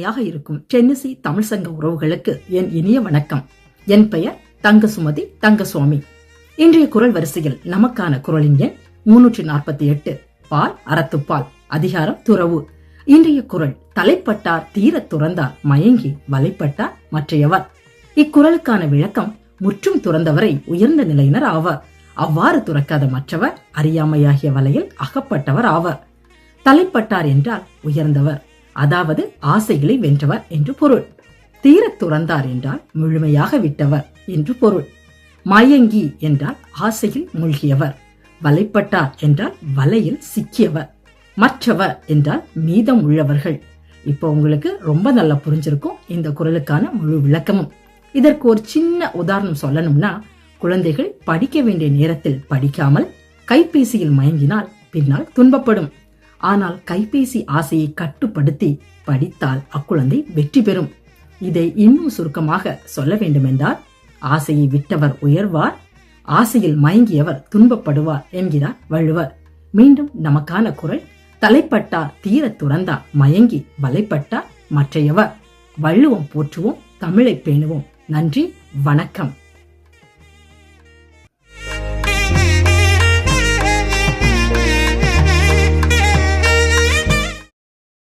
அருமையாக இருக்கும் டென்னிசி தமிழ் சங்க உறவுகளுக்கு என் இனிய வணக்கம். என் பெயர் தங்கசுமதி தங்கசுவாமி. இன்றைய குரல் வரிசையில் நமக்கான குரலின் எண் 348, பால் அறத்துப்பால், அதிகாரம் துறவு. இன்றைய குரல், தலைப்பட்டார் தீரத் துறந்தார் மயங்கி வலைப்பட்டார் மற்றையவர். இக்குறளுக்கான விளக்கம், முற்றும் துறந்தவரை உயர்ந்த நிலையினர் ஆவர், அவ்வாறு துறக்காத மற்றவர் அறியாமையாகிய வலையில் அகப்பட்டவர் ஆவர். தலைப்பட்டார் என்றால் உயர்ந்தவர், அதாவது ஆசைகளை வென்றவர் என்று பொருள். தீரத் துறந்தார் என்றால் முழுமையாக விட்டவர் என்று பொருள். மயங்கி என்றால் ஆசையில் மூழ்கியவர். வலைப்பட்டார் என்றால் வலையில் சிக்கியவர். மற்றவர் என்றால் மீதம் உள்ளவர்கள். இப்போ உங்களுக்கு ரொம்ப நல்லா புரிஞ்சிருக்கும் இந்த குறளுக்கான முழு விளக்கமும். இதற்கு ஒரு சின்ன உதாரணம் சொல்லணும்னா, குழந்தைகள் படிக்க வேண்டிய நேரத்தில் படிக்காமல் கைபேசியில் மயங்கினால் பின்னால் துன்பப்படும். ஆனால் கைபேசி ஆசையை கட்டுப்படுத்தி படித்தால் அக்குழந்தை வெற்றி பெறும். இதை இன்னும் சுருக்கமாக சொல்ல வேண்டுமென்றால், ஆசையை விட்டவர் உயர்வார், ஆசையில் மயங்கியவர் துன்பப்படுவார் என்கிறார் வள்ளுவர். மீண்டும் நமக்கான குறள், தலைப்பட்டார் தீரத் துறந்தார் மயங்கி வலைப்பட்டார் மற்றையவர். வள்ளுவம் போற்றுவோம், தமிழை பேணுவோம். நன்றி, வணக்கம்.